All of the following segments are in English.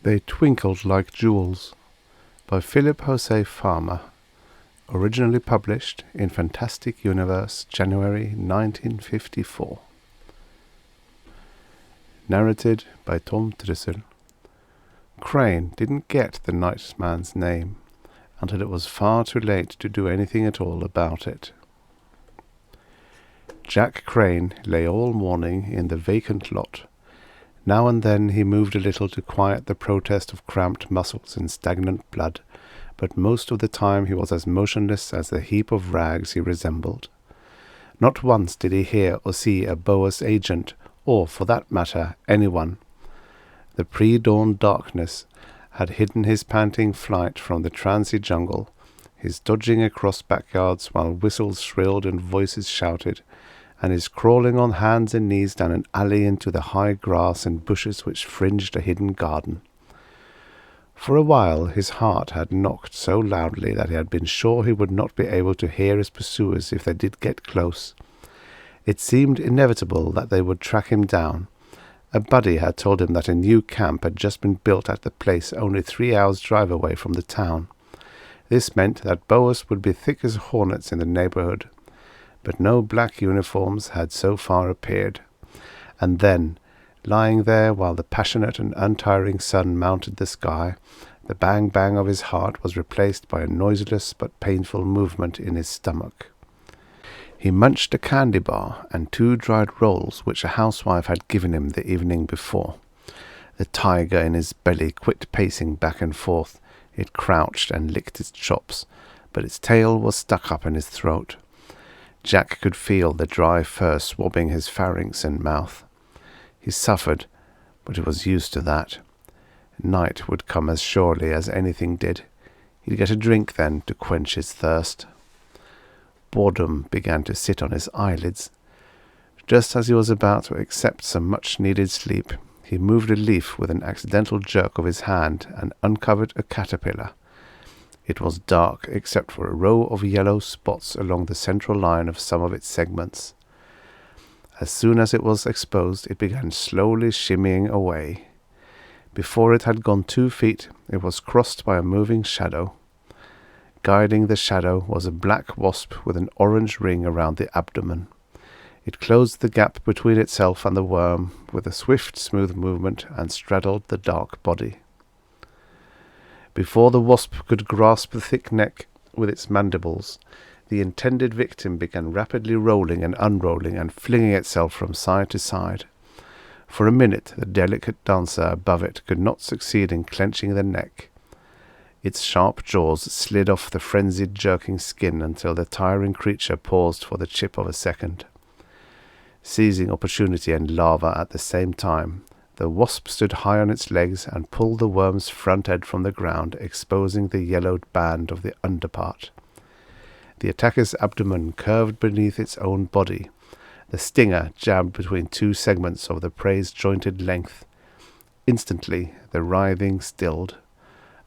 They Twinkled Like Jewels by Philip José Farmer, originally published in Fantastic Universe, January 1954. Narrated by Tom Trussel. Crane didn't get the nightman's name until it was far too late to do anything at all about it. Jack Crane lay all morning in the vacant lot. Now and then he moved a little to quiet the protest of cramped muscles and stagnant blood, but most of the time he was as motionless as the heap of rags he resembled. Not once did he hear or see a Boas agent, or, for that matter, anyone. The pre-dawn darkness had hidden his panting flight from the transy jungle, his dodging across backyards while whistles shrilled and voices shouted, and his crawling on hands and knees down an alley into the high grass and bushes which fringed a hidden garden. For a while his heart had knocked so loudly that he had been sure he would not be able to hear his pursuers if they did get close. It seemed inevitable that they would track him down. A buddy had told him that a new camp had just been built at the place only 3 hours' drive away from the town. This meant that Boas would be thick as hornets in the neighborhood. But no black uniforms had so far appeared. And then, lying there while the passionate and untiring sun mounted the sky, the bang-bang of his heart was replaced by a noiseless but painful movement in his stomach. He munched a candy bar and 2 dried rolls which a housewife had given him the evening before. The tiger in his belly quit pacing back and forth. It crouched and licked its chops, but its tail was stuck up in his throat. Jack could feel the dry fur swabbing his pharynx and mouth. He suffered, but he was used to that. Night would come as surely as anything did. He'd get a drink then to quench his thirst. Boredom began to sit on his eyelids. Just as he was about to accept some much-needed sleep, he moved a leaf with an accidental jerk of his hand and uncovered a caterpillar. It was dark except for a row of yellow spots along the central line of some of its segments. As soon as it was exposed, it began slowly shimmying away. Before it had gone 2 feet, it was crossed by a moving shadow. Guiding the shadow was a black wasp with an orange ring around the abdomen. It closed the gap between itself and the worm with a swift, smooth movement and straddled the dark body. Before the wasp could grasp the thick neck with its mandibles, the intended victim began rapidly rolling and unrolling and flinging itself from side to side. For a minute the delicate dancer above it could not succeed in clenching the neck. Its sharp jaws slid off the frenzied jerking skin until the tiring creature paused for the chip of a second. Seizing opportunity and larva at the same time, the wasp stood high on its legs and pulled the worm's front end from the ground, exposing the yellowed band of the underpart. The attacker's abdomen curved beneath its own body. The stinger jabbed between 2 segments of the prey's jointed length. Instantly the writhing stilled.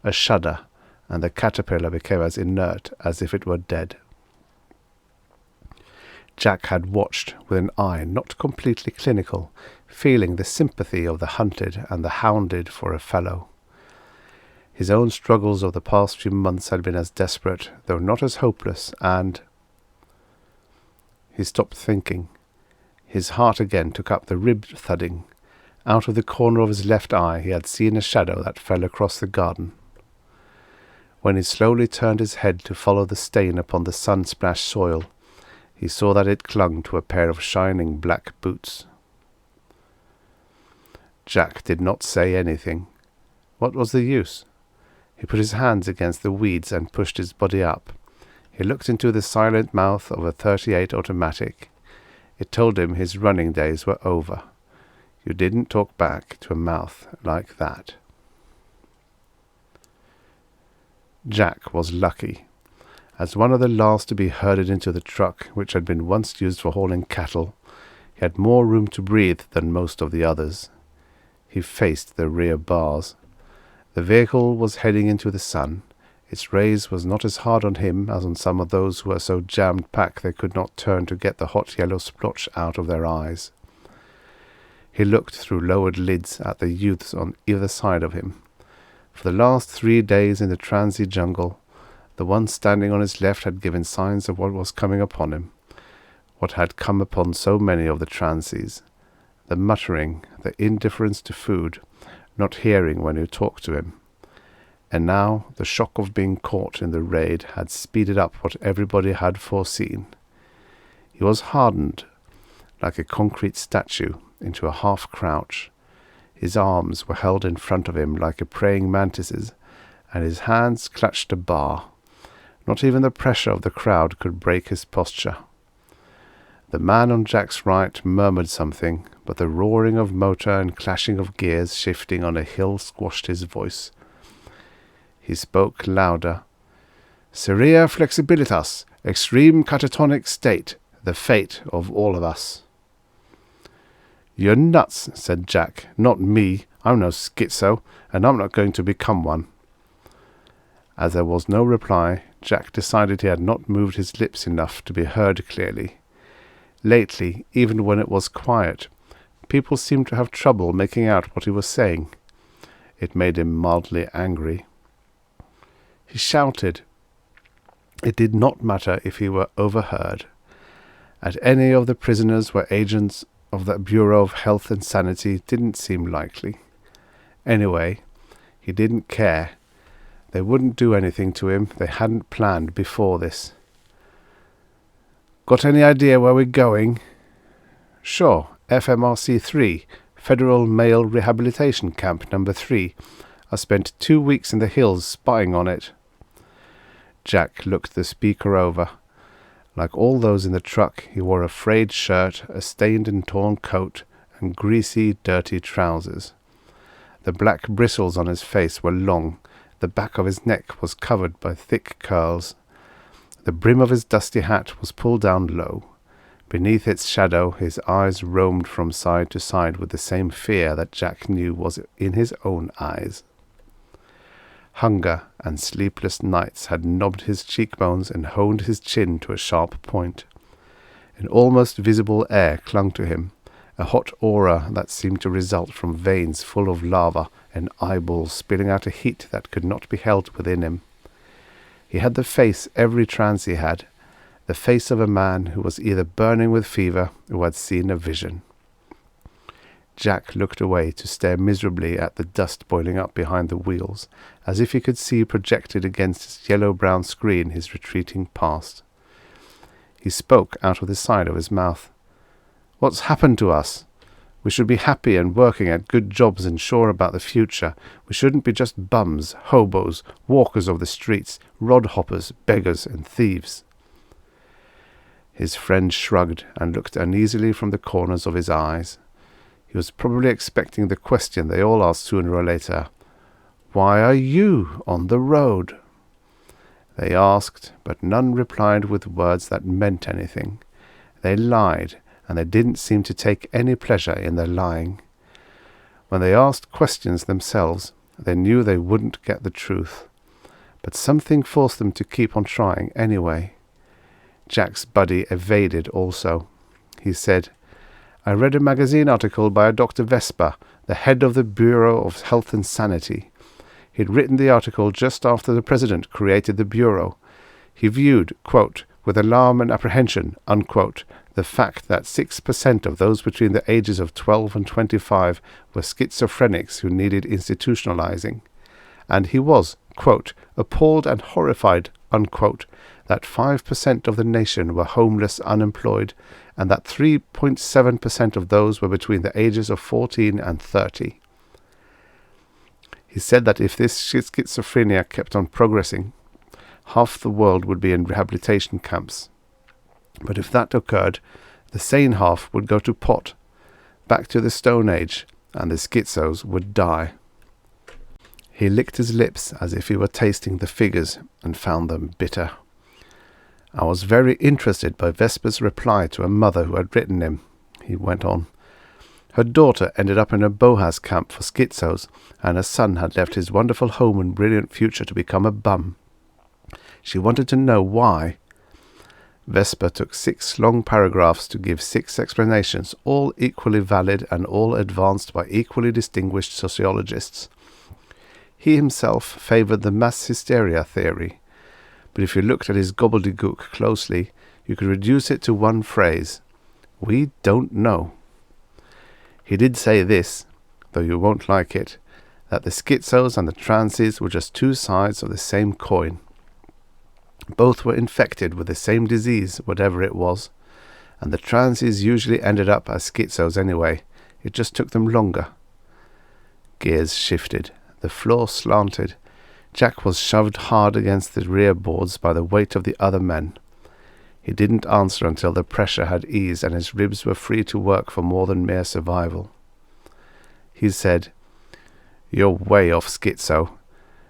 A shudder, and the caterpillar became as inert as if it were dead. Jack had watched with an eye not completely clinical, feeling the sympathy of the hunted and the hounded for a fellow. His own struggles of the past few months had been as desperate, though not as hopeless, and... He stopped thinking. His heart again took up the rib thudding. Out of the corner of his left eye he had seen a shadow that fell across the garden. When he slowly turned his head to follow the stain upon the sun-splashed soil, he saw that it clung to a pair of shining black boots. Jack did not say anything. What was the use? He put his hands against the weeds and pushed his body up. He looked into the silent mouth of a .38 automatic. It told him his running days were over. You didn't talk back to a mouth like that. Jack was lucky. As one of the last to be herded into the truck, which had been once used for hauling cattle, he had more room to breathe than most of the others. He faced the rear bars. The vehicle was heading into the sun. Its rays was not as hard on him as on some of those who were so jammed-packed they could not turn to get the hot yellow splotch out of their eyes. He looked through lowered lids at the youths on either side of him. For the last 3 days in the transy jungle, the one standing on his left had given signs of what was coming upon him, what had come upon so many of the transies: the muttering, the indifference to food, not hearing when you talked to him. And now the shock of being caught in the raid had speeded up what everybody had foreseen. He was hardened, like a concrete statue, into a half-crouch. His arms were held in front of him like a praying mantis's, and his hands clutched a bar. Not even the pressure of the crowd could break his posture. The man on Jack's right murmured something, but the roaring of motor and clashing of gears shifting on a hill squashed his voice. He spoke louder. "Seria flexibilitas, extreme catatonic state, the fate of all of us." "You're nuts," said Jack. "Not me. I'm no schizo, and I'm not going to become one." As there was no reply, Jack decided he had not moved his lips enough to be heard clearly. Lately, even when it was quiet, people seemed to have trouble making out what he was saying. It made him mildly angry. He shouted. It did not matter if he were overheard. At any of the prisoners were agents of the Bureau of Health and Sanity didn't seem likely. Anyway, he didn't care. They wouldn't do anything to him they hadn't planned before this. "Got any idea where we're going?" "Sure, FMRC 3, Federal Male Rehabilitation Camp number 3. I spent 2 weeks in the hills spying on it." Jack looked the speaker over. Like all those in the truck, he wore a frayed shirt, a stained and torn coat, and greasy, dirty trousers. The black bristles on his face were long. The back of his neck was covered by thick curls. The brim of his dusty hat was pulled down low. Beneath its shadow, his eyes roamed from side to side with the same fear that Jack knew was in his own eyes. Hunger and sleepless nights had knobbed his cheekbones and honed his chin to a sharp point. An almost visible air clung to him, a hot aura that seemed to result from veins full of lava and eyeballs spilling out a heat that could not be held within him. He had the face every transie had, the face of a man who was either burning with fever or had seen a vision. Jack looked away to stare miserably at the dust boiling up behind the wheels, as if he could see projected against his yellow-brown screen his retreating past. He spoke out of the side of his mouth. "What's happened to us? We should be happy and working at good jobs and sure about the future. We shouldn't be just bums, hobos, walkers of the streets, rod-hoppers, beggars, and thieves." His friend shrugged and looked uneasily from the corners of his eyes. He was probably expecting the question they all asked sooner or later. "Why are you on the road?" They asked, but none replied with words that meant anything. They lied, and they didn't seem to take any pleasure in their lying. When they asked questions themselves, they knew they wouldn't get the truth. But something forced them to keep on trying anyway. Jack's buddy evaded also. He said, "I read a magazine article by a Dr. Vesper, the head of the Bureau of Health and Sanity. He'd written the article just after the President created the Bureau. He viewed, quote, with alarm and apprehension, unquote, the fact that 6% of those between the ages of 12 and 25 were schizophrenics who needed institutionalizing. And he was, quote, appalled and horrified, unquote, that 5% of the nation were homeless, unemployed, and that 3.7% of those were between the ages of 14 and 30. He said that if this schizophrenia kept on progressing, half the world would be in rehabilitation camps. But if that occurred, the sane half would go to pot, back to the Stone Age, and the schizos would die." He licked his lips as if he were tasting the figures and found them bitter. "I was very interested by Vesper's reply to a mother who had written him," he went on. "Her daughter ended up in a Bohas camp for schizos, and her son had left his wonderful home and brilliant future to become a bum. She wanted to know why. Vesper took 6 long paragraphs to give 6 explanations, all equally valid and all advanced by equally distinguished sociologists. He himself favoured the mass hysteria theory, but if you looked at his gobbledygook closely, you could reduce it to one phrase: we don't know. He did say this, though you won't like it, that the schizos and the transies were just two sides of the same coin. Both were infected with the same disease, whatever it was, and the transies usually ended up as schizos anyway. It just took them longer. Gears shifted. The floor slanted. Jack was shoved hard against the rear boards by the weight of the other men. He didn't answer until the pressure had eased and his ribs were free to work for more than mere survival. He said, "You're way off, schizo.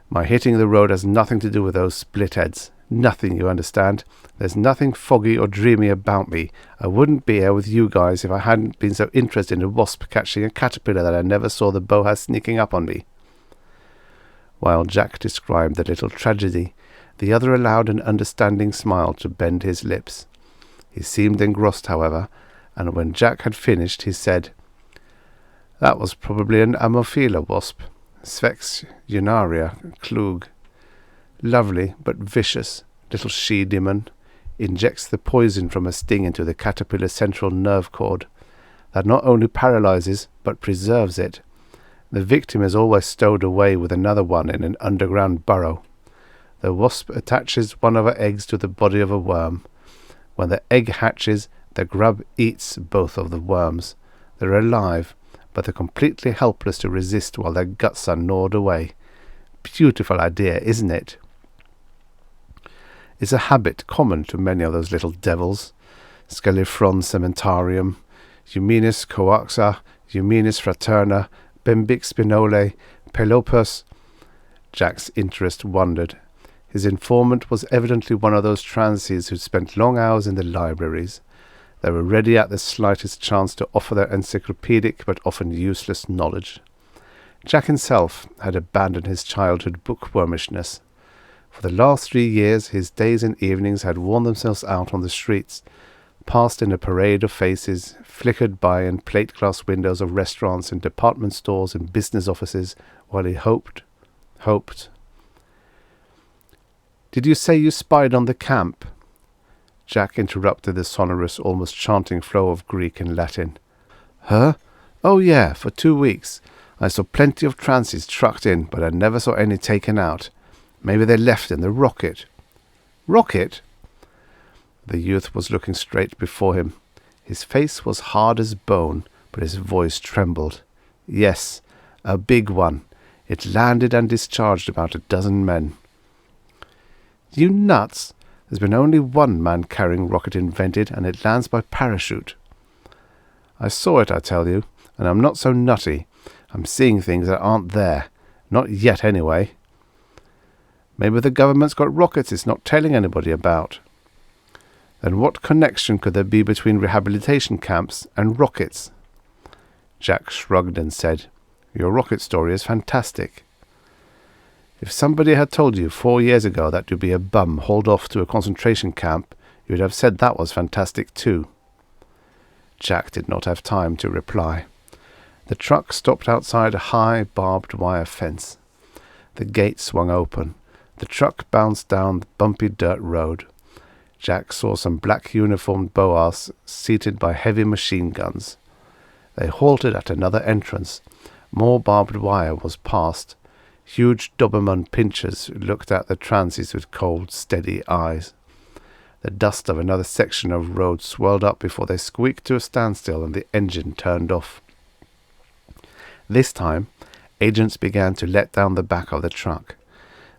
My hitting the road has nothing to do with those split heads. Nothing, you understand. There's nothing foggy or dreamy about me. I wouldn't be here with you guys if I hadn't been so interested in a wasp catching a caterpillar that I never saw the boa sneaking up on me." While Jack described the little tragedy, the other allowed an understanding smile to bend his lips. He seemed engrossed, however, and when Jack had finished, he said, "That was probably an Ammophila wasp, Sphex unaria klug. Lovely, but vicious, little she-demon. Injects the poison from a sting into the caterpillar's central nerve cord. That not only paralyzes, but preserves it. The victim is always stowed away with another one in an underground burrow. The wasp attaches one of her eggs to the body of a worm. When the egg hatches, the grub eats both of the worms. They're alive, but they're completely helpless to resist while their guts are gnawed away. Beautiful idea, isn't it?" It's a habit common to many of those little devils. Scalifron cementarium, Eumenis coaxa, Eumenis fraterna, Bembix spinolae, Pelopus. Jack's interest wandered. His informant was evidently one of those transies who spent long hours in the libraries. They were ready at the slightest chance to offer their encyclopedic but often useless knowledge. Jack himself had abandoned his childhood bookwormishness. For the last 3 years his days and evenings had worn themselves out on the streets, passed in a parade of faces, flickered by in plate-glass windows of restaurants and department stores and business offices, while he hoped. "Did you say you spied on the camp?" Jack interrupted the sonorous, almost chanting flow of Greek and Latin. "Huh? Oh yeah, for 2 weeks. I saw plenty of transies trucked in, but I never saw any taken out. Maybe they left in the rocket." "Rocket?" The youth was looking straight before him. His face was hard as bone, but his voice trembled. "Yes, a big one. It landed and discharged about a dozen men." "You nuts? There's been only one man-carrying rocket invented, and it lands by parachute." "I saw it, I tell you, and I'm not so nutty. I'm seeing things that aren't there. Not yet, anyway." "Maybe the government's got rockets it's not telling anybody about." "Then what connection could there be between rehabilitation camps and rockets?" Jack shrugged and said, "Your rocket story is fantastic." "If somebody had told you 4 years ago that you'd be a bum hauled off to a concentration camp, you'd have said that was fantastic too." Jack did not have time to reply. The truck stopped outside a high, barbed wire fence. The gate swung open. The truck bounced down the bumpy dirt road. Jack saw some black-uniformed boas seated by heavy machine guns. They halted at another entrance. More barbed wire was passed. Huge Doberman pinchers looked at the transies with cold, steady eyes. The dust of another section of road swirled up before they squeaked to a standstill and the engine turned off. This time, agents began to let down the back of the truck.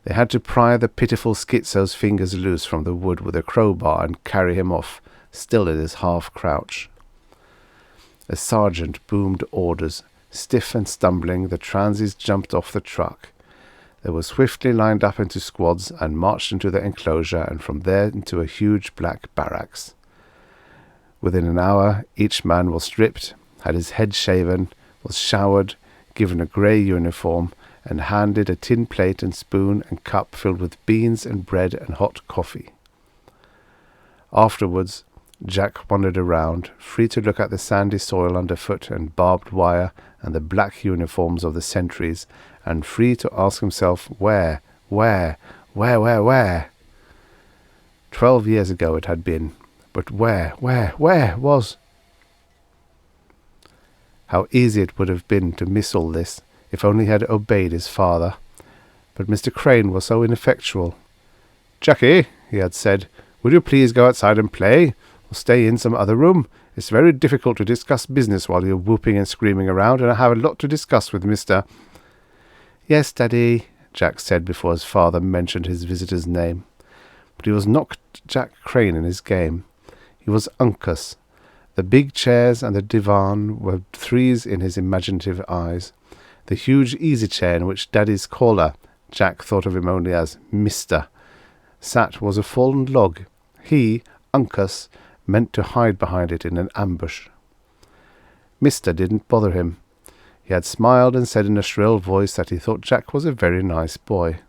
They had to pry the pitiful schizo's fingers loose from the wood with a crowbar and carry him off, still in his half-crouch. A sergeant boomed orders. Stiff and stumbling, the transies jumped off the truck. They were swiftly lined up into squads and marched into the enclosure and from there into a huge black barracks. Within an hour, each man was stripped, had his head shaven, was showered, given a grey uniform, and handed a tin plate and spoon and cup filled with beans and bread and hot coffee. Afterwards, Jack wandered around, free to look at the sandy soil underfoot and barbed wire and the black uniforms of the sentries, and free to ask himself where? 12 years ago it had been, but where was... How easy it would have been to miss all this, if only he had obeyed his father. But Mr. Crane was so ineffectual. "Jackie," he had said, "would you please go outside and play, or stay in some other room? It's very difficult to discuss business while you're whooping and screaming around, and I have a lot to discuss with Mr. "Yes, Daddy," Jack said before his father mentioned his visitor's name. But he was not Jack Crane in his game. He was Uncas. The big chairs and the divan were threes in his imaginative eyes. The huge easy-chair in which Daddy's caller, Jack thought of him only as Mr., sat was a fallen log. He, Uncas, meant to hide behind it in an ambush. Mr. didn't bother him. He had smiled and said in a shrill voice that he thought Jack was a very nice boy.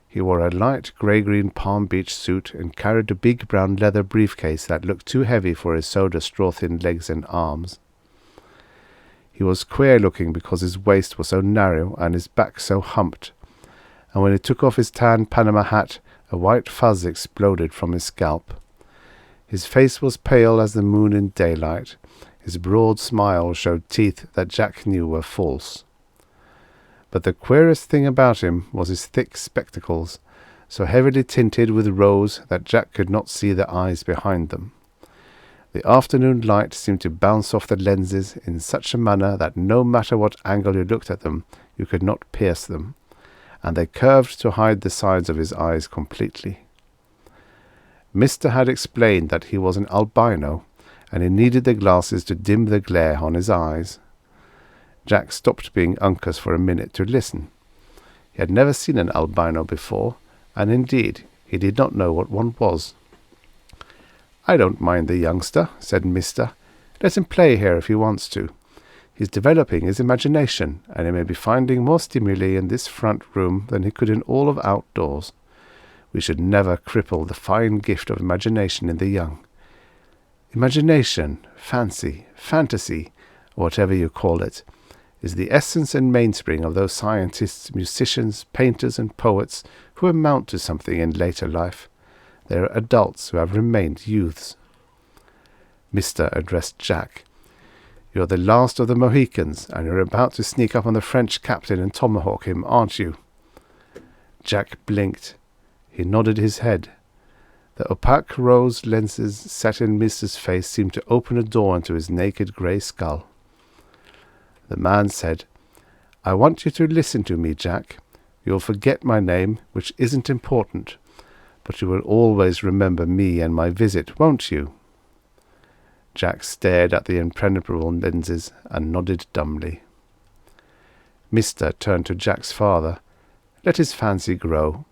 He wore a light grey-green Palm Beach suit and carried a big brown leather briefcase that looked too heavy for his soda straw-thin legs and arms. He was queer-looking because his waist was so narrow and his back so humped, and when he took off his tan Panama hat, a white fuzz exploded from his scalp. His face was pale as the moon in daylight. His broad smile showed teeth that Jack knew were false. But the queerest thing about him was his thick spectacles, so heavily tinted with rose that Jack could not see the eyes behind them. The afternoon light seemed to bounce off the lenses in such a manner that no matter what angle you looked at them, you could not pierce them, and they curved to hide the sides of his eyes completely. Mr. had explained that he was an albino, and he needed the glasses to dim the glare on his eyes. Jack stopped being Uncas for a minute to listen. He had never seen an albino before, and indeed he did not know what one was. "I don't mind the youngster," said Mr. "Let him play here if he wants to. He's developing his imagination, and he may be finding more stimuli in this front room than he could in all of outdoors. We should never cripple the fine gift of imagination in the young. Imagination, fancy, fantasy, or whatever you call it, is the essence and mainspring of those scientists, musicians, painters, and poets who amount to something in later life. They are adults who have remained youths." Mr. addressed Jack. "You're the last of the Mohicans, and you're about to sneak up on the French captain and tomahawk him, aren't you?" Jack blinked. He nodded his head. The opaque rose lenses set in Mr.'s face seemed to open a door into his naked grey skull. The man said, "I want you to listen to me, Jack. You'll forget my name, which isn't important, but you will always remember me and my visit, won't you?" Jack stared at the impenetrable lenses and nodded dumbly. Mr. turned to Jack's father. "Let his fancy grow.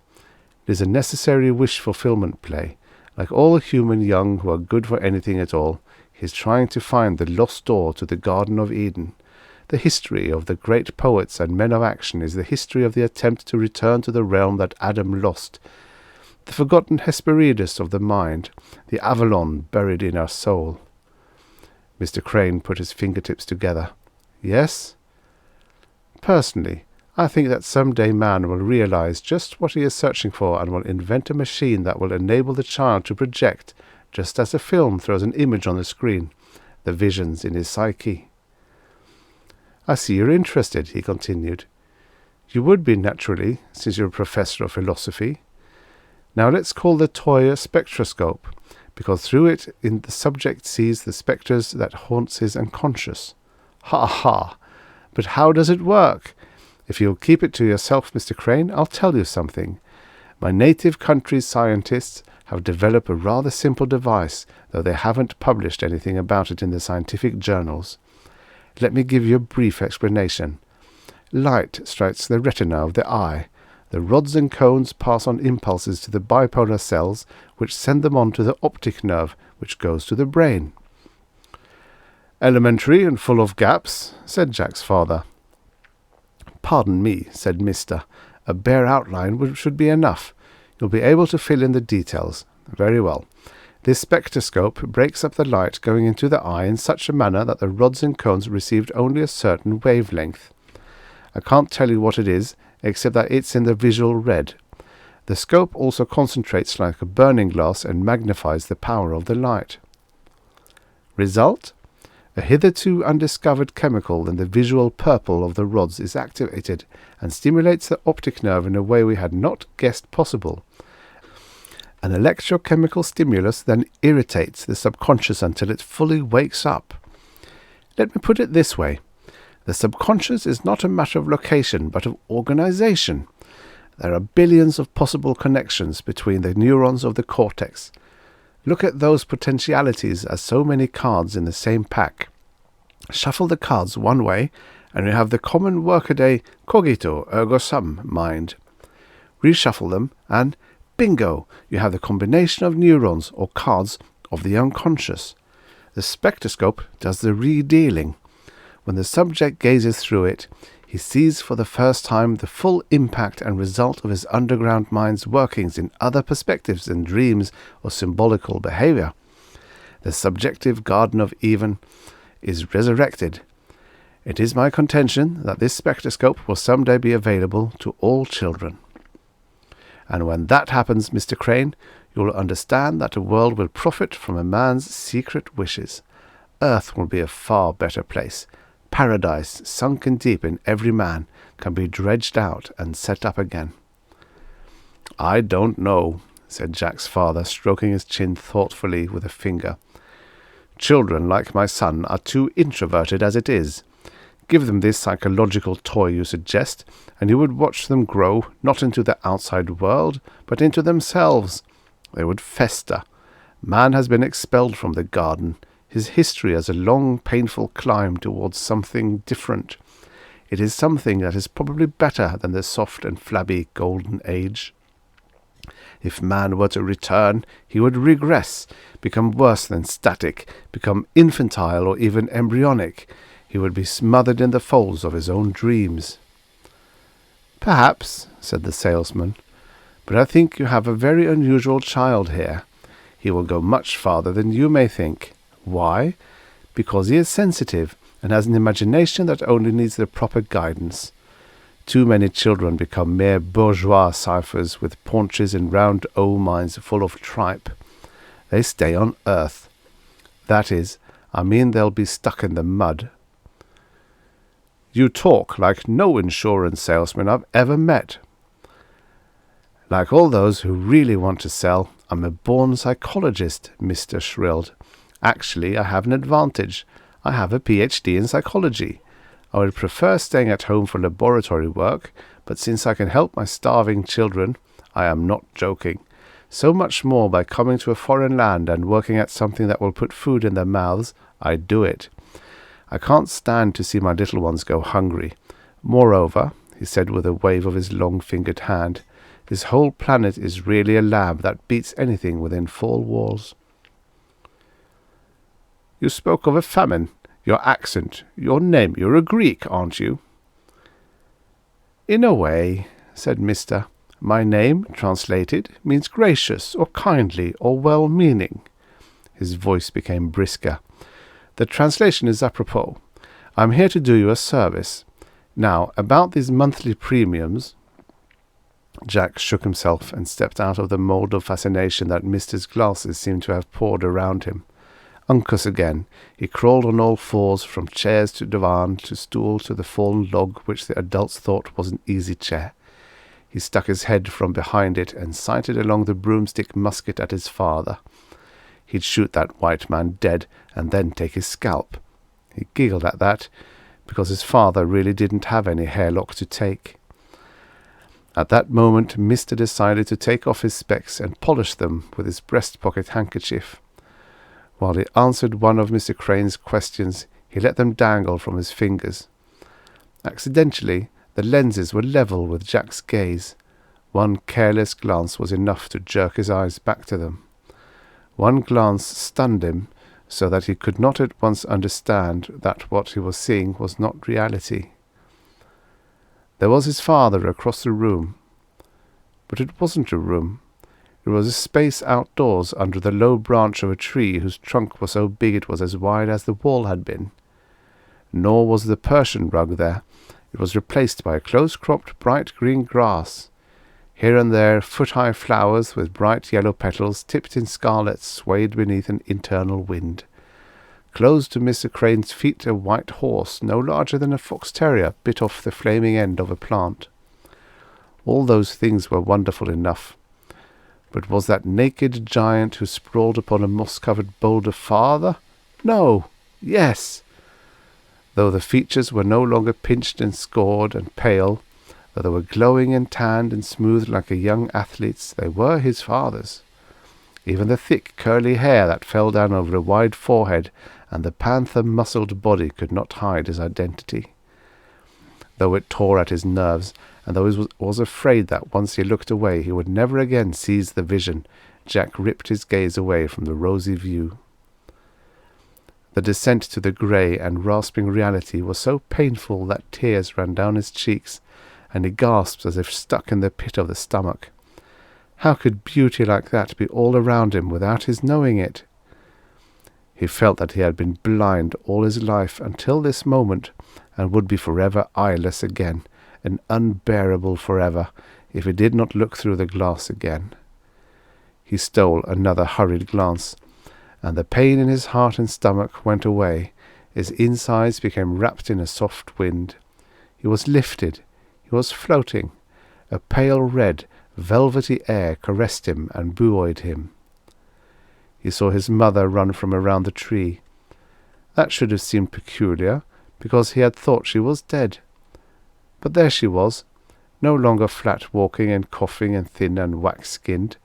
It is a necessary wish-fulfillment play. Like all human young who are good for anything at all, he is trying to find the lost door to the Garden of Eden. The history of the great poets and men of action is the history of the attempt to return to the realm that Adam lost, the forgotten Hesperides of the mind, the Avalon buried in our soul." Mr. Crane put his fingertips together. "Yes? Personally, I think that some day man will realize just what he is searching for and will invent a machine that will enable the child to project, just as a film throws an image on the screen, the visions in his psyche." "I see you're interested," he continued. "You would be, naturally, since you're a professor of philosophy. Now let's call the toy a spectroscope, because through it the subject sees the spectres that haunts his unconscious." "Ha ha! But how does it work? If you'll keep it to yourself, Mr. Crane, I'll tell you something. My native country's scientists have developed a rather simple device, though they haven't published anything about it in the scientific journals. Let me give you a brief explanation. Light strikes the retina of the eye. The rods and cones pass on impulses to the bipolar cells, which send them on to the optic nerve, which goes to the brain." "Elementary and full of gaps," said Jack's father. "Pardon me," said Mr. "A bare outline should be enough. You'll be able to fill in the details. Very well. This spectroscope breaks up the light going into the eye in such a manner that the rods and cones received only a certain wavelength. I can't tell you what it is, except that it's in the visual red. The scope also concentrates like a burning glass and magnifies the power of the light. Result? A hitherto undiscovered chemical in the visual purple of the rods is activated and stimulates the optic nerve in a way we had not guessed possible. An electrochemical stimulus then irritates the subconscious until it fully wakes up. Let me put it this way. The subconscious is not a matter of location, but of organization. There are billions of possible connections between the neurons of the cortex. Look at those potentialities as so many cards in the same pack. Shuffle the cards one way, and you have the common workaday cogito ergo sum mind. Reshuffle them, and bingo, you have the combination of neurons or cards of the unconscious. The spectroscope does the redealing. When the subject gazes through it, he sees for the first time the full impact and result of his underground mind's workings in other perspectives than dreams or symbolical behavior. The subjective Garden of Eden is resurrected. It is my contention that this spectroscope will someday be available to all children. And when that happens, Mr. Crane, you will understand that the world will profit from a man's secret wishes. Earth will be a far better place. Paradise, sunken deep in every man, can be dredged out and set up again. I don't know, said Jack's father, stroking his chin thoughtfully with a finger. Children like my son are too introverted as it is. Give them this psychological toy you suggest, and you would watch them grow, not into the outside world, but into themselves. They would fester. Man has been expelled from the garden. His history has a long, painful climb towards something different. It is something that is probably better than the soft and flabby golden age. If man were to return, he would regress, become worse than static, become infantile or even embryonic. He would be smothered in the folds of his own dreams. Perhaps, said the salesman, but I think you have a very unusual child here. He will go much farther than you may think. Why? Because he is sensitive and has an imagination that only needs the proper guidance. Too many children become mere bourgeois ciphers with paunches and round O minds full of tripe. They stay on earth. That is, I mean they'll be stuck in the mud. You talk like no insurance salesman I've ever met. Like all those who really want to sell, I'm a born psychologist, Mr. Shrilled. Actually, I have an advantage. I have a PhD in psychology. I would prefer staying at home for laboratory work, but since I can help my starving children, I am not joking. So much more by coming to a foreign land and working at something that will put food in their mouths, I do it. I can't stand to see my little ones go hungry. Moreover, he said with a wave of his long-fingered hand, this whole planet is really a lab that beats anything within 4 walls. You spoke of a famine, your accent, your name. You're a Greek, aren't you? In a way, said Mr. My name, translated, means gracious or kindly or well-meaning. His voice became brisker. The translation is apropos. I'm here to do you a service. Now, about these monthly premiums... Jack shook himself and stepped out of the mould of fascination that mist his glasses seemed to have poured around him. Uncas again, he crawled on all fours from chairs to divan to stool to the fallen log which the adults thought was an easy chair. He stuck his head from behind it and sighted along the broomstick musket at his father. He'd shoot that white man dead and then take his scalp. He giggled at that, because his father really didn't have any hairlock to take. At that moment Mr. decided to take off his specs and polish them with his breast-pocket handkerchief. While he answered one of Mr. Crane's questions, he let them dangle from his fingers. Accidentally, the lenses were level with Jack's gaze. One careless glance was enough to jerk his eyes back to them. One glance stunned him, so that he could not at once understand that what he was seeing was not reality. There was his father across the room. But it wasn't a room. It was a space outdoors under the low branch of a tree whose trunk was so big it was as wide as the wall had been. Nor was the Persian rug there. It was replaced by a close-cropped bright green grass. Here and there foot-high flowers with bright yellow petals tipped in scarlet swayed beneath an internal wind. Close to Mr. Crane's feet a white horse, no larger than a fox terrier, bit off the flaming end of a plant. All those things were wonderful enough. But was that naked giant who sprawled upon a moss-covered boulder father? No. Yes. Though the features were no longer pinched and scored and pale, though they were glowing and tanned and smooth like a young athlete's, they were his father's. Even the thick curly hair that fell down over a wide forehead and the panther-muscled body could not hide his identity. Though it tore at his nerves, and though he was afraid that once he looked away he would never again seize the vision, Jack ripped his gaze away from the rosy view. The descent to the grey and rasping reality was so painful that tears ran down his cheeks, and he gasped as if stuck in the pit of the stomach. How could beauty like that be all around him without his knowing it? He felt that he had been blind all his life until this moment, and would be forever eyeless again, and unbearable forever, if he did not look through the glass again. He stole another hurried glance, and the pain in his heart and stomach went away. His insides became wrapped in a soft wind. He was lifted. He was floating. A pale red, velvety air caressed him and buoyed him. He saw his mother run from around the tree. That should have seemed peculiar, because he had thought she was dead. But there she was, no longer flat-walking and coughing and thin and wax-skinned,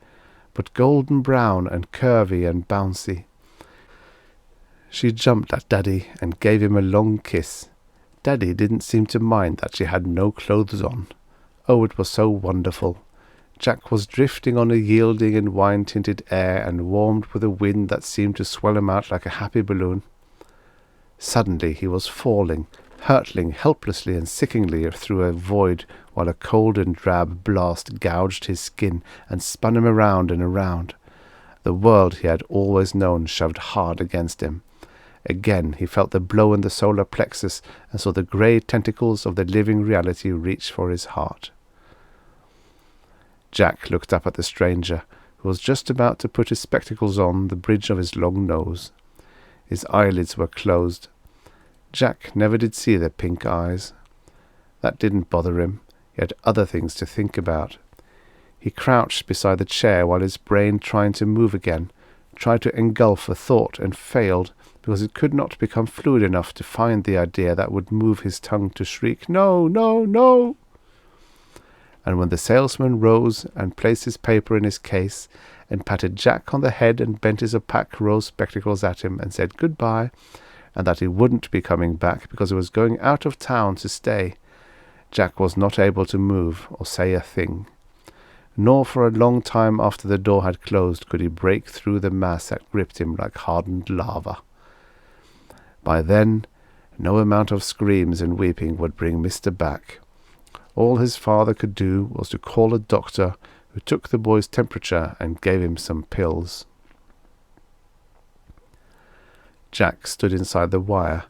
but golden brown and curvy and bouncy. She jumped at Daddy and gave him a long kiss. Daddy didn't seem to mind that she had no clothes on. Oh, it was so wonderful. Jack was drifting on a yielding and wine-tinted air and warmed with a wind that seemed to swell him out like a happy balloon. Suddenly he was falling, hurtling helplessly and sickeningly through a void, while a cold and drab blast gouged his skin and spun him around and around. The world he had always known shoved hard against him. Again he felt the blow in the solar plexus and saw the grey tentacles of the living reality reach for his heart. Jack looked up at the stranger, who was just about to put his spectacles on the bridge of his long nose. His eyelids were closed. Jack never did see the pink eyes. That didn't bother him. He had other things to think about. He crouched beside the chair while his brain, trying to move again, tried to engulf a thought and failed, because it could not become fluid enough to find the idea that would move his tongue to shriek, "No, no, no!" And when the salesman rose and placed his paper in his case and patted Jack on the head and bent his opaque rose spectacles at him and said goodbye, and that he wouldn't be coming back because he was going out of town to stay, Jack was not able to move or say a thing. Nor for a long time after the door had closed could he break through the mass that gripped him like hardened lava. By then, no amount of screams and weeping would bring Mr. back. All his father could do was to call a doctor, who took the boy's temperature and gave him some pills. Jack stood inside the wire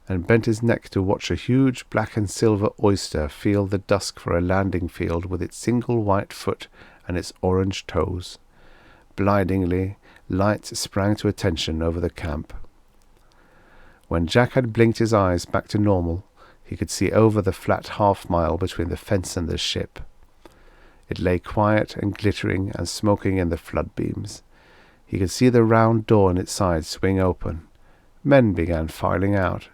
and bent his neck to watch a huge black and silver oyster feel the dusk for a landing field with its single white foot and its orange toes. Blindingly, light sprang to attention over the camp. When Jack had blinked his eyes back to normal, he could see over the flat half-mile between the fence and the ship. It lay quiet and glittering and smoking in the flood beams. He could see the round door in its side swing open. Men began filing out.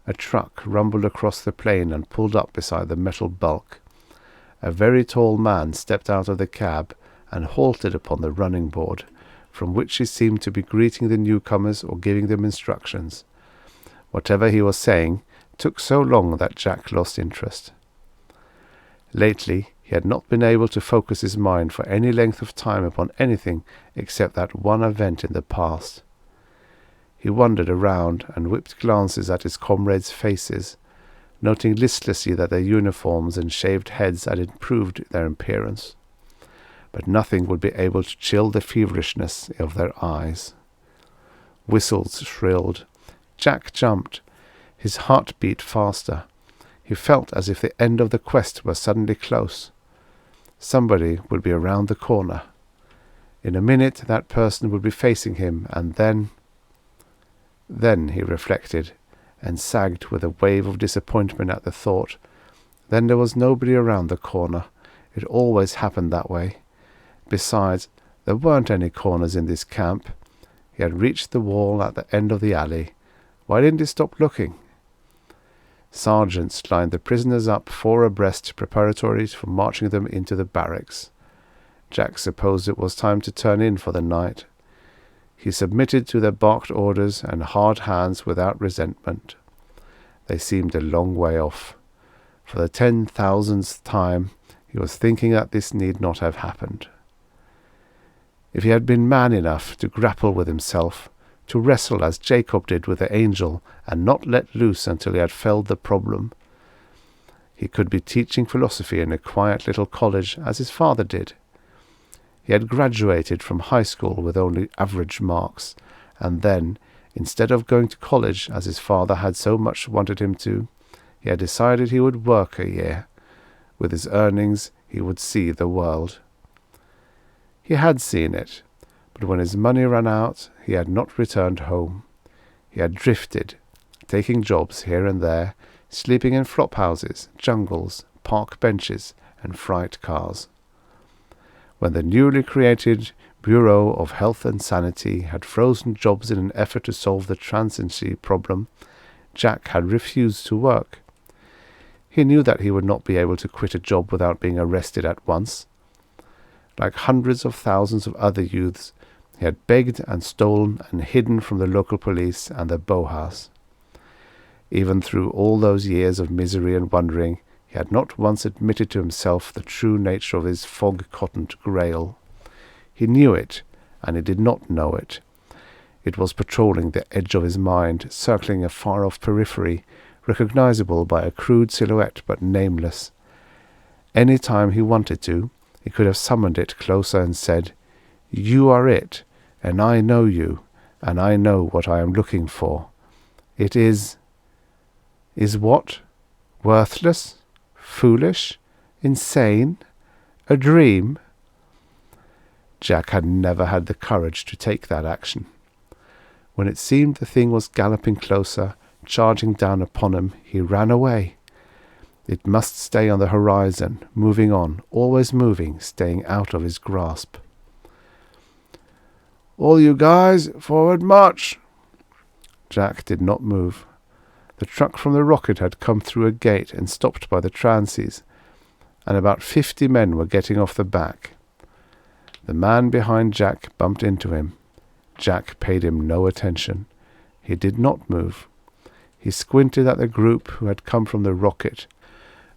A truck rumbled across the plain and pulled up beside the metal bulk. A very tall man stepped out of the cab and halted upon the running board, from which he seemed to be greeting the newcomers or giving them instructions. Whatever he was saying took so long that Jack lost interest. Lately he had not been able to focus his mind for any length of time upon anything except that one event in the past. He wandered around and whipped glances at his comrades' faces, noting listlessly that their uniforms and shaved heads had improved their appearance. But nothing would be able to chill the feverishness of their eyes. Whistles shrilled. Jack jumped. His heart beat faster. He felt as if the end of the quest were suddenly close. Somebody would be around the corner. In a minute that person would be facing him, and then, he reflected, and sagged with a wave of disappointment at the thought. Then there was nobody around the corner. It always happened that way. Besides, there weren't any corners in this camp. He had reached the wall at the end of the alley. Why didn't he stop looking? Sergeants lined the prisoners up 4 abreast preparatory for marching them into the barracks. Jack supposed it was time to turn in for the night. He submitted to their barked orders and hard hands without resentment. They seemed a long way off. For the 10,000th time he was thinking that this need not have happened. If he had been man enough to grapple with himself, to wrestle as Jacob did with the angel, and not let loose until he had felled the problem, he could be teaching philosophy in a quiet little college as his father did. He had graduated from high school with only average marks, and then, instead of going to college as his father had so much wanted him to, he had decided he would work a year. With his earnings he would see the world. He had seen it, but when his money ran out he had not returned home. He had drifted, taking jobs here and there, sleeping in flop houses, jungles, park benches, and freight cars. When the newly created Bureau of Health and Sanity had frozen jobs in an effort to solve the transiency problem, Jack had refused to work. He knew that he would not be able to quit a job without being arrested at once. Like hundreds of thousands of other youths, he had begged and stolen and hidden from the local police and the Bohas. Even through all those years of misery and wandering, he had not once admitted to himself the true nature of his fog-cottoned grail. He knew it, and he did not know it. It was patrolling the edge of his mind, circling a far-off periphery, recognizable by a crude silhouette but nameless. Any time he wanted to, he could have summoned it closer and said, "You are it, and I know you, and I know what I am looking for. It is what? Worthless? Foolish? Insane? A dream?" Jack had never had the courage to take that action. When it seemed the thing was galloping closer, charging down upon him, he ran away. It must stay on the horizon, moving on, always moving, staying out of his grasp. "All you guys, forward march!" Jack did not move. The truck from the rocket had come through a gate and stopped by the transies, and about 50 men were getting off the back. The man behind Jack bumped into him. Jack paid him no attention. He did not move. He squinted at the group who had come from the rocket.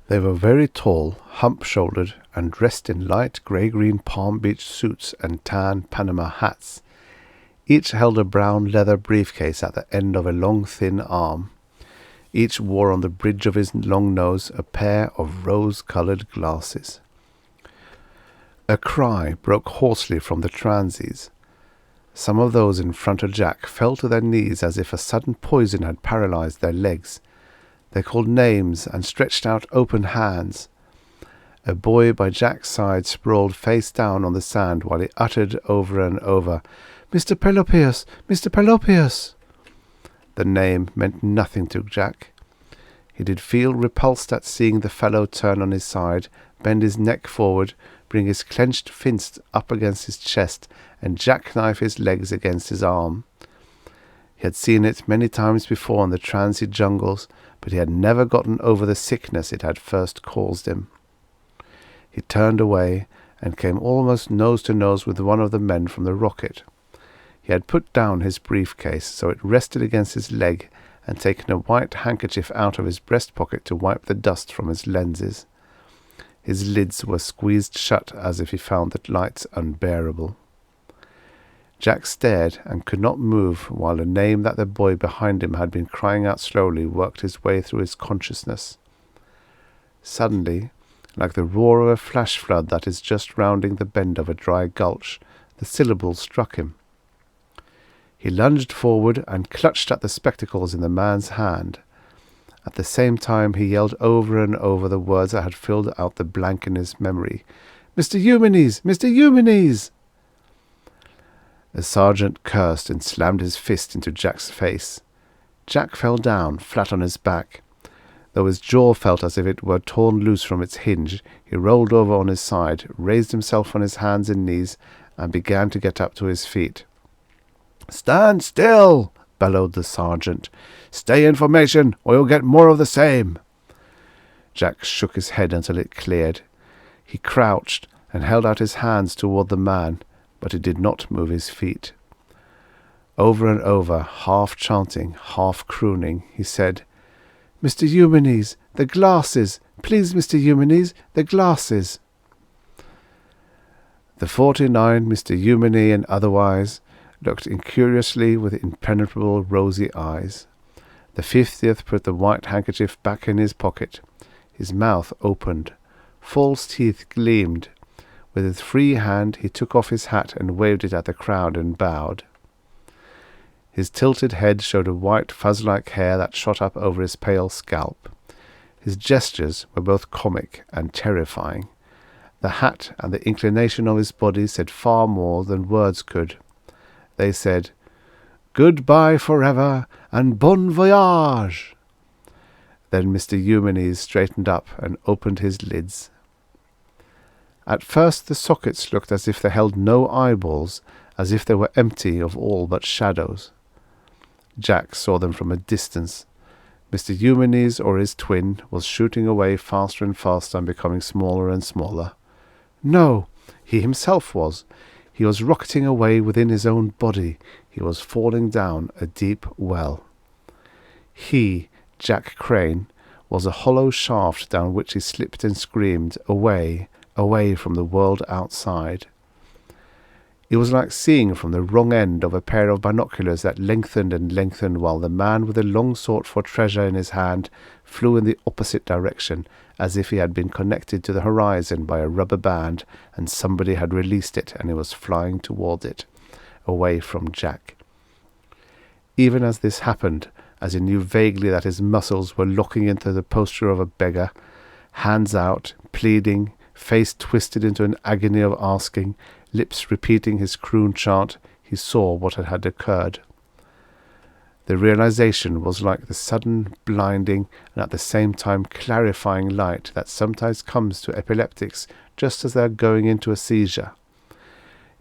They were very tall, hump-shouldered, and dressed in light grey-green Palm Beach suits and tan Panama hats. Each held a brown leather briefcase at the end of a long, thin arm. Each wore on the bridge of his long nose a pair of rose-coloured glasses. A cry broke hoarsely from the transies. Some of those in front of Jack fell to their knees as if a sudden poison had paralyzed their legs. They called names and stretched out open hands. A boy by Jack's side sprawled face down on the sand while he uttered over and over, "Mr. Pelopius! Mr. Pelopius!" The name meant nothing to Jack. He did feel repulsed at seeing the fellow turn on his side, bend his neck forward, bring his clenched fist up against his chest, and jackknife his legs against his arm. He had seen it many times before in the transient jungles, but he had never gotten over the sickness it had first caused him. He turned away and came almost nose to nose with one of the men from the rocket. He had put down his briefcase so it rested against his leg and taken a white handkerchief out of his breast pocket to wipe the dust from his lenses. His lids were squeezed shut as if he found the light unbearable. Jack stared and could not move while a name that the boy behind him had been crying out slowly worked his way through his consciousness. Suddenly, like the roar of a flash flood that is just rounding the bend of a dry gulch, the syllable struck him. He lunged forward and clutched at the spectacles in the man's hand. At the same time, he yelled over and over the words that had filled out the blank in his memory. "Mr. Eumenes! Mr. Eumenes!" The sergeant cursed and slammed his fist into Jack's face. Jack fell down, flat on his back. Though his jaw felt as if it were torn loose from its hinge, he rolled over on his side, raised himself on his hands and knees, and began to get up to his feet. "Stand still!" bellowed the sergeant. "Stay in formation, or you'll get more of the same." Jack shook his head until it cleared. He crouched and held out his hands toward the man, but he did not move his feet. Over and over, half chanting, half crooning, he said, "Mr. Eumenes, the glasses! Please, Mr. Eumenes, the glasses!" The 49, Mr. Eumenes and otherwise, looked incuriously with impenetrable rosy eyes. The 50th put the white handkerchief back in his pocket. His mouth opened. False teeth gleamed. With his free hand he took off his hat and waved it at the crowd and bowed. His tilted head showed a white fuzz-like hair that shot up over his pale scalp. His gestures were both comic and terrifying. The hat and the inclination of his body said far more than words could. They said, "Goodbye forever, and bon voyage!" Then Mr. Eumenes straightened up and opened his lids. At first the sockets looked as if they held no eyeballs, as if they were empty of all but shadows. Jack saw them from a distance. Mr. Eumenes, or his twin, was shooting away faster and faster and becoming smaller and smaller. No, he himself was. He was rocketing away within his own body. He was falling down a deep well. He, Jack Crane, was a hollow shaft down which he slipped and screamed, away, away from the world outside. It was like seeing from the wrong end of a pair of binoculars that lengthened and lengthened while the man with the long-sought-for treasure in his hand flew in the opposite direction, as if he had been connected to the horizon by a rubber band and somebody had released it and he was flying toward it, away from Jack. Even as this happened, as he knew vaguely that his muscles were locking into the posture of a beggar, hands out, pleading, face twisted into an agony of asking, lips repeating his croon chant, he saw what had occurred. The realization was like the sudden, blinding, and at the same time clarifying light that sometimes comes to epileptics just as they are going into a seizure.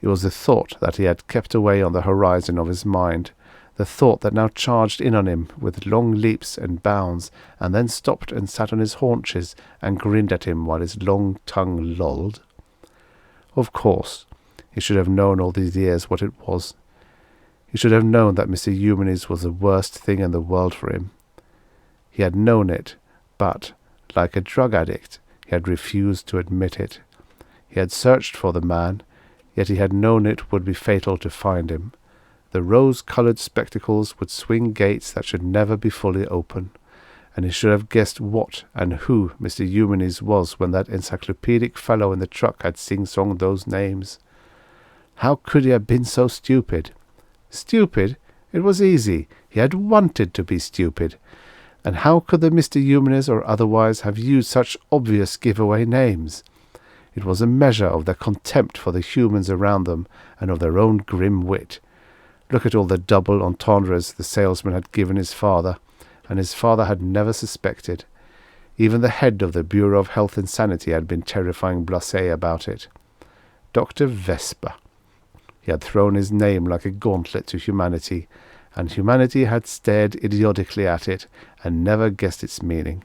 It was the thought that he had kept away on the horizon of his mind, the thought that now charged in on him with long leaps and bounds, and then stopped and sat on his haunches and grinned at him while his long tongue lolled. Of course, he should have known all these years what it was. He should have known that Mr. Eumenes was the worst thing in the world for him. He had known it, but, like a drug addict, he had refused to admit it. He had searched for the man, yet he had known it would be fatal to find him. The rose-coloured spectacles would swing gates that should never be fully open, and he should have guessed what and who Mr. Eumenes was when that encyclopedic fellow in the truck had sing-songed those names. How could he have been so stupid? Stupid? It was easy. He had wanted to be stupid. And how could the Mr. Eumenes or otherwise have used such obvious giveaway names? It was a measure of their contempt for the humans around them and of their own grim wit. Look at all the double entendres the salesman had given his father, and his father had never suspected. Even the head of the Bureau of Health and Sanity had been terrifying blasé about it. Dr. Vesper. He had thrown his name like a gauntlet to humanity, and humanity had stared idiotically at it and never guessed its meaning.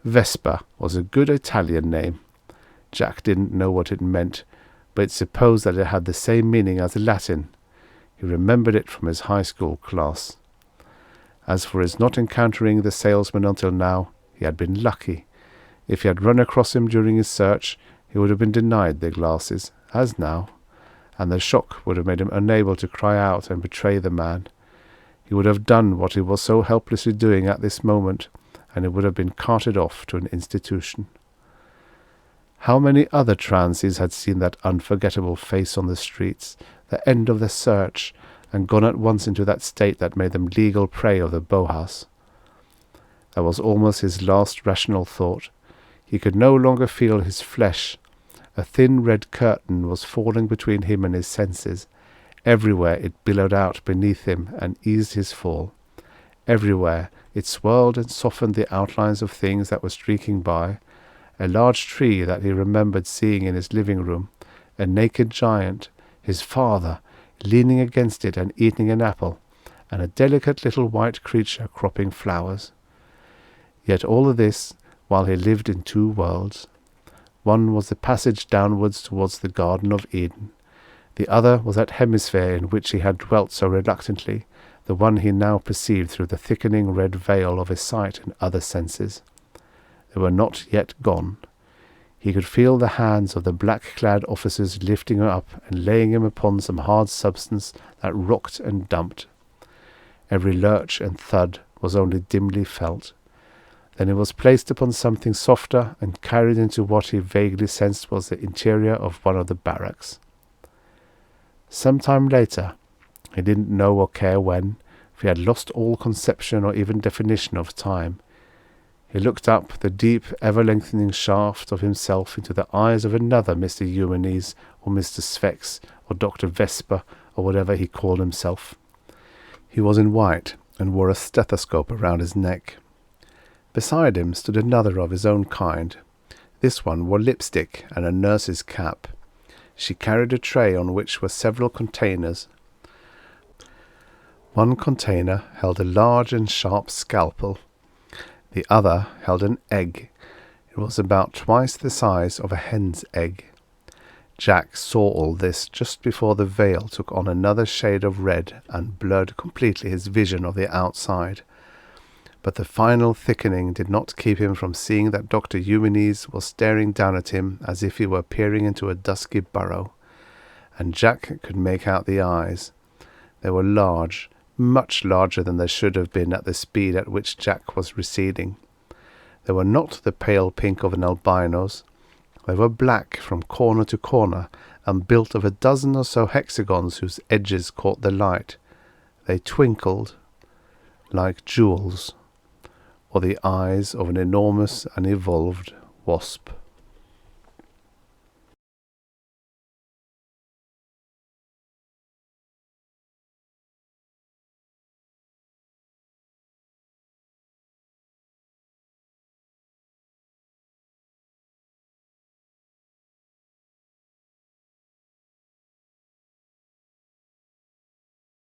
Vesper was a good Italian name. Jack didn't know what it meant, but supposed that it had the same meaning as Latin. He remembered it from his high school class. As for his not encountering the salesman until now, he had been lucky. If he had run across him during his search, he would have been denied the glasses, as now, and the shock would have made him unable to cry out and betray the man. He would have done what he was so helplessly doing at this moment, and he would have been carted off to an institution. How many other transies had seen that unforgettable face on the streets, the end of the search, and gone at once into that state that made them legal prey of the Bohas? That was almost his last rational thought. He could no longer feel his flesh. A thin red curtain was falling between him and his senses. Everywhere it billowed out beneath him and eased his fall. Everywhere it swirled and softened the outlines of things that were streaking by. A large tree that he remembered seeing in his living room, a naked giant, his father, leaning against it and eating an apple, and a delicate little white creature cropping flowers. Yet all of this while he lived in two worlds. One was the passage downwards towards the Garden of Eden. The other was that hemisphere in which he had dwelt so reluctantly, the one he now perceived through the thickening red veil of his sight and other senses. They were not yet gone. He could feel the hands of the black-clad officers lifting him up and laying him upon some hard substance that rocked and dumped. Every lurch and thud was only dimly felt. Then he was placed upon something softer and carried into what he vaguely sensed was the interior of one of the barracks. Some time later, he didn't know or care when, for he had lost all conception or even definition of time, he looked up the deep, ever-lengthening shaft of himself into the eyes of another Mr. Eumenes or Mr. Sphex or Dr. Vesper or whatever he called himself. He was in white and wore a stethoscope around his neck. Beside him stood another of his own kind. This one wore lipstick and a nurse's cap. She carried a tray on which were several containers. One container held a large and sharp scalpel. The other held an egg. It was about twice the size of a hen's egg. Jack saw all this just before the veil took on another shade of red and blurred completely his vision of the outside. But the final thickening did not keep him from seeing that Dr. Eumenes was staring down at him as if he were peering into a dusky burrow. And Jack could make out the eyes. They were large, much larger than they should have been at the speed at which Jack was receding. They were not the pale pink of an albino's. They were black from corner to corner, and built of a dozen or so hexagons whose edges caught the light. They twinkled like jewels, or the eyes of an enormous and evolved wasp.